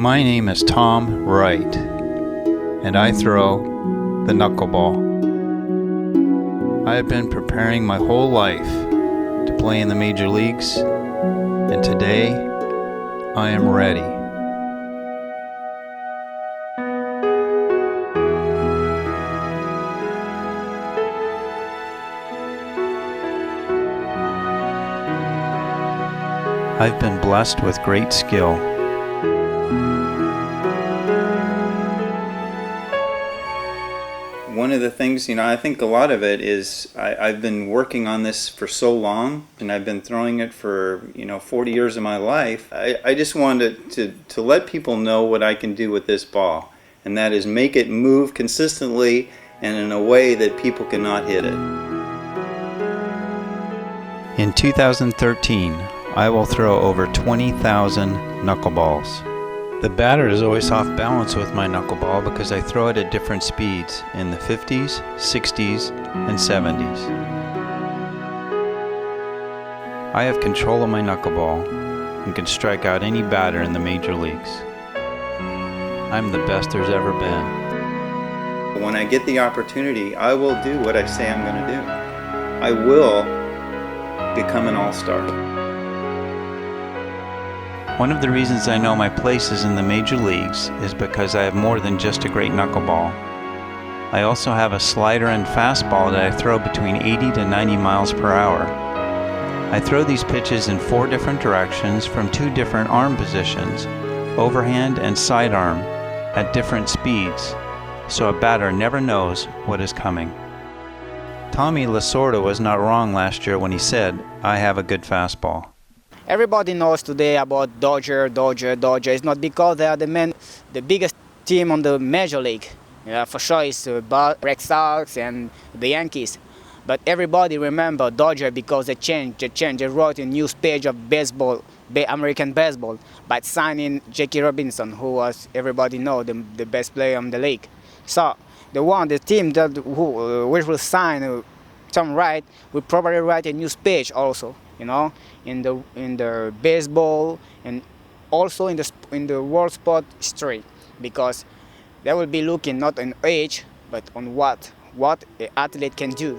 My name is Tom Wright, and I throw the knuckleball. I have been preparing my whole life to play in the major leagues, and today I am ready. I've been blessed with great skill. One of the things, I think a lot of it is I've been working on this for so long, and I've been throwing it for 40 years of my life. I just wanted to let people know what I can do with this ball, and that is make it move consistently and in a way that people cannot hit it. In 2013, I will throw over 20,000 knuckleballs. The batter is always off balance with my knuckleball because I throw it at different speeds in the 50s, 60s, and 70s. I have control of my knuckleball and can strike out any batter in the major leagues. I'm the best there's ever been. When I get the opportunity, I will do what I say I'm going to do. I will become an all-star. One of the reasons I know my place is in the major leagues is because I have more than just a great knuckleball. I also have a slider and fastball that I throw between 80 to 90 miles per hour. I throw these pitches in 4 different directions from 2 different arm positions, overhand and sidearm, at different speeds, so a batter never knows what is coming. Tommy Lasorda was not wrong last year when he said, "I have a good fastball." Everybody knows today about Dodger. It's not because they are the biggest team on the major league. Yeah, for sure it's the Red Sox and the Yankees. But everybody remember Dodger because they wrote a new page of baseball, American baseball, by signing Jackie Robinson, who was, everybody know, the best player in the league. So the team which will sign Tom Wright will probably write a new page also, in the baseball and also in the world sport history, because they will be looking not on age but on what an athlete can do.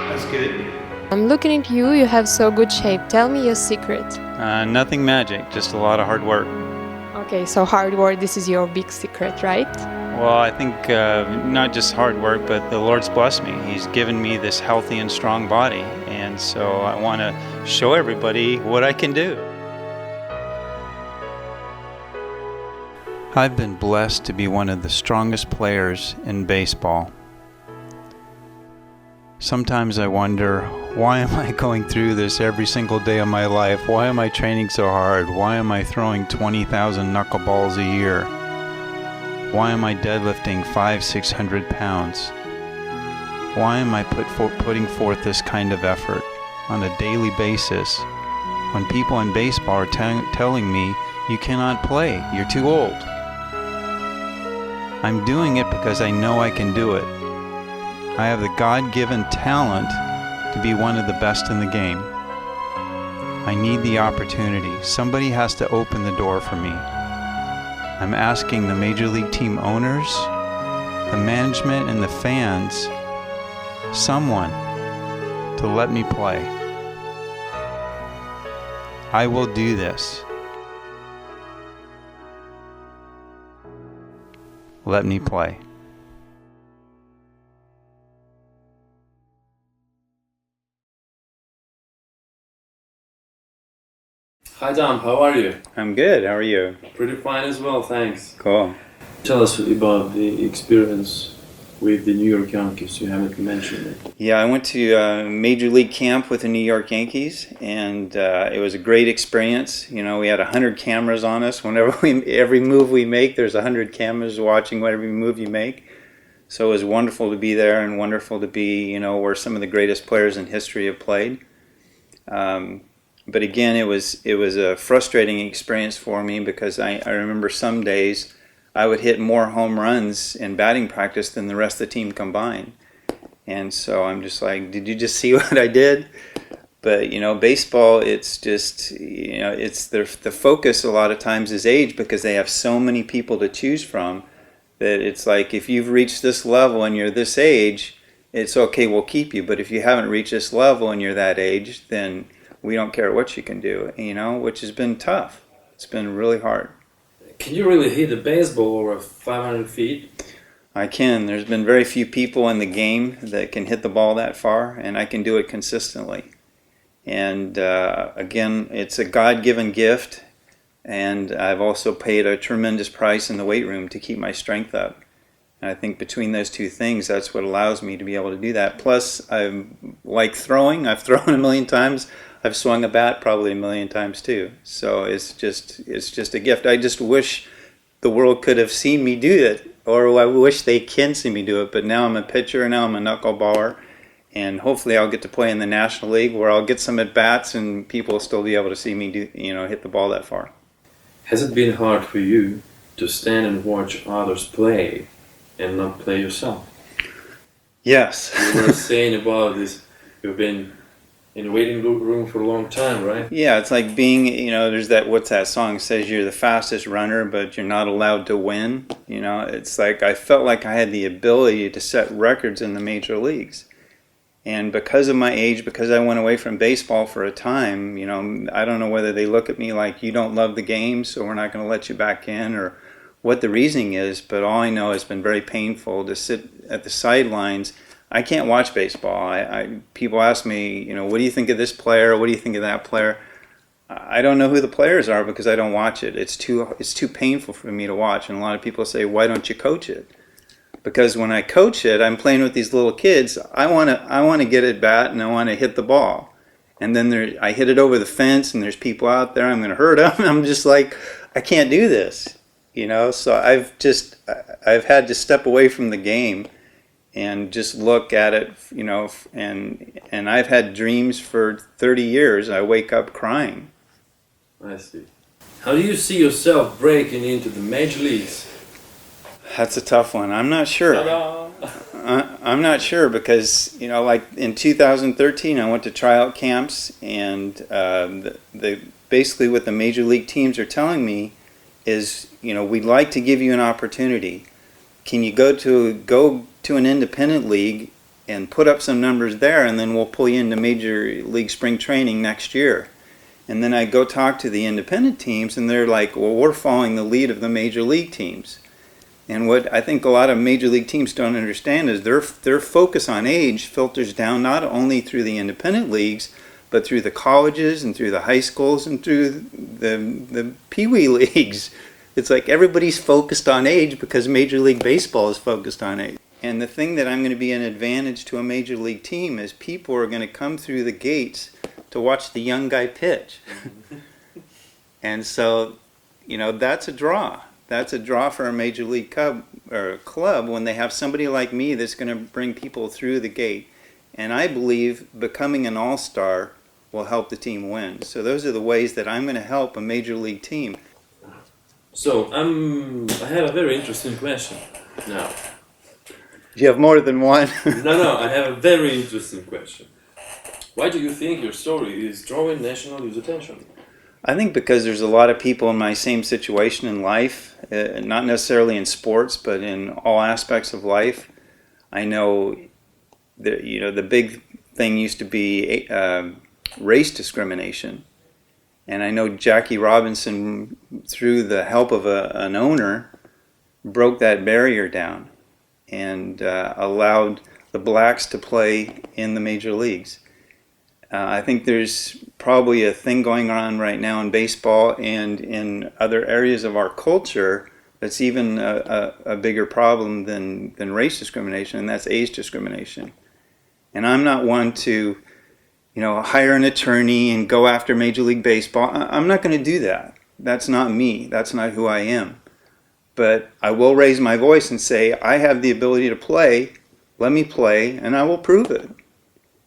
That's good. I'm looking at you, you have so good shape. Tell me your secret. Nothing magic, just a lot of hard work. Okay, so hard work, this is your big secret, right? Well, I think not just hard work, but the Lord's blessed me. He's given me this healthy and strong body, and so I want to show everybody what I can do. I've been blessed to be one of the strongest players in baseball. Sometimes I wonder, why am I going through this every single day of my life? Why am I training so hard? Why am I throwing 20,000 knuckleballs a year? Why am I deadlifting 500-600 pounds? Why am I putting forth this kind of effort on a daily basis when people in baseball are telling me, you cannot play, you're too old? I'm doing it because I know I can do it. I have the God-given talent to be one of the best in the game. I need the opportunity. Somebody has to open the door for me. I'm asking the Major League team owners, the management, and the fans, someone to let me play. I will do this. Let me play. Hi Tom, how are you? I'm good, how are you? Pretty fine as well, thanks. Cool. Tell us about the experience with the New York Yankees. You haven't mentioned it. Yeah, I went to a Major League camp with the New York Yankees, and it was a great experience. We had 100 cameras on us. Every move we make, there's 100 cameras watching every move you make. So it was wonderful to be there and wonderful to be, where some of the greatest players in history have played. But again, it was a frustrating experience for me because I remember some days I would hit more home runs in batting practice than the rest of the team combined. And so I'm just like, did you just see what I did? But, baseball, it's just, it's the focus a lot of times is age because they have so many people to choose from that it's like if you've reached this level and you're this age, it's okay, we'll keep you. But if you haven't reached this level and you're that age, then we don't care what you can do, which has been tough. It's been really hard. Can you really hit a baseball over 500 feet? I can. There's been very few people in the game that can hit the ball that far, and I can do it consistently. And again, it's a God-given gift, and I've also paid a tremendous price in the weight room to keep my strength up. And I think between those two things, that's what allows me to be able to do that. Plus, I like throwing. I've thrown a million times. I've swung a bat probably a million times too. So it's just a gift. I just wish the world could have seen me do it, or I wish they can see me do it. But now I'm a pitcher, now I'm a knuckleballer, and hopefully I'll get to play in the National League where I'll get some at bats and people will still be able to see me do, hit the ball that far. Has it been hard for you to stand and watch others play and not play yourself? Yes. You were saying about this, you've been in the waiting room for a long time, right? Yeah, it's like being, there's what's that song says you're the fastest runner, but you're not allowed to win. It's like I felt like I had the ability to set records in the major leagues. And because of my age, because I went away from baseball for a time, I don't know whether they look at me like you don't love the game, so we're not going to let you back in, or what the reasoning is, but all I know has been very painful to sit at the sidelines. I can't watch baseball. People ask me, what do you think of this player? What do you think of that player? I don't know who the players are because I don't watch it. It's too painful for me to watch. And a lot of people say, why don't you coach it? Because when I coach it, I'm playing with these little kids. I want to get at bat and I want to hit the ball. And then I hit it over the fence and there's people out there. I'm going to hurt them. I'm just like, I can't do this. So I've had to step away from the game and just look at it, and I've had dreams for 30 years. I wake up crying. I see. How do you see yourself breaking into the major leagues? That's a tough one. I'm not sure. I'm not sure because, like in 2013, I went to tryout camps, and basically what the major league teams are telling me is, we'd like to give you an opportunity. Can you go to an independent league and put up some numbers there, and then we'll pull you into major league spring training next year? And then I go talk to the independent teams, and they're like, well, we're following the lead of the major league teams. And what I think a lot of major league teams don't understand is their focus on age filters down not only through the independent leagues, but through the colleges and through the high schools and through the Pee-wee leagues. It's like everybody's focused on age because Major League Baseball is focused on age. And the thing that I'm going to be an advantage to a major league team is people are going to come through the gates to watch the young guy pitch. And so, that's a draw. That's a draw for a major league club when they have somebody like me that's going to bring people through the gate. And I believe becoming an all-star will help the team win. So those are the ways that I'm going to help a major league team. So I have a very interesting question now. You have more than one? No, I have a very interesting question. Why do you think your story is drawing national news attention? I think because there's a lot of people in my same situation in life, not necessarily in sports, but in all aspects of life. I know that, the big thing used to be race discrimination. And I know Jackie Robinson, through the help of an owner, broke that barrier down and allowed the blacks to play in the major leagues. I think there's probably a thing going on right now in baseball and in other areas of our culture that's even a bigger problem than race discrimination, and that's age discrimination. And I'm not one to hire an attorney and go after Major League Baseball. I'm not going to do that. That's not me. That's not who I am. but I will raise my voice and say, I have the ability to play, let me play, and I will prove it.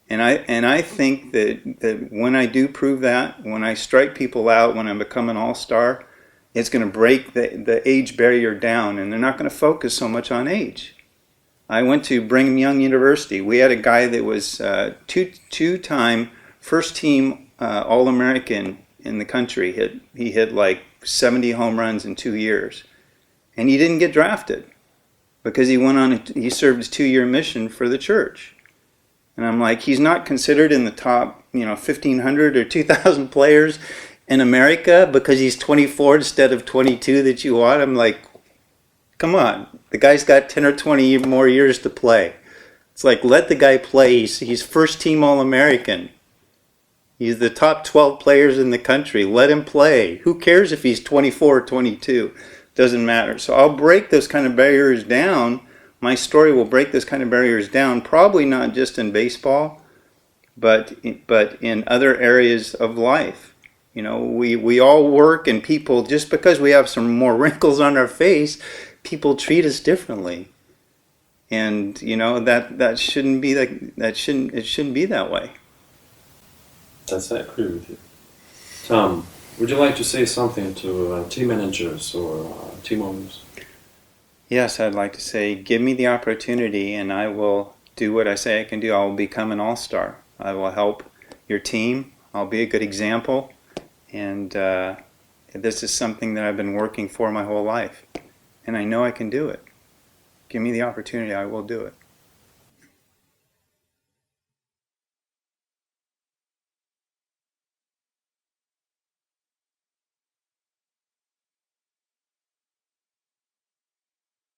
And I think that when I do prove that, when I strike people out, when I become an all-star, it's going to break the age barrier down, and they're not going to focus so much on age. I went to Brigham Young University. We had a guy that was two-time first-team All-American in the country. He hit like 70 home runs in 2 years. And he didn't get drafted because he served his 2-year mission for the church. And I'm like, he's not considered in the top, 1,500 or 2,000 players in America because he's 24 instead of 22 that you want. I'm like, come on. The guy's got 10 or 20 more years to play. It's like, let the guy play. He's first team All-American. He's the top 12 players in the country. Let him play. Who cares if he's 24 or 22? Doesn't matter. So I'll break those kind of barriers down. My story will break those kind of barriers down, probably not just in baseball, but in other areas of life. We all work, and people, just because we have some more wrinkles on our face, people treat us differently. And that shouldn't be it shouldn't be that way. That's I agree with you. Tom, would you like to say something to team managers or team owners? Yes, I'd like to say, give me the opportunity and I will do what I say I can do. I will become an all-star. I will help your team. I'll be a good example. And this is something that I've been working for my whole life. And I know I can do it. Give me the opportunity, I will do it.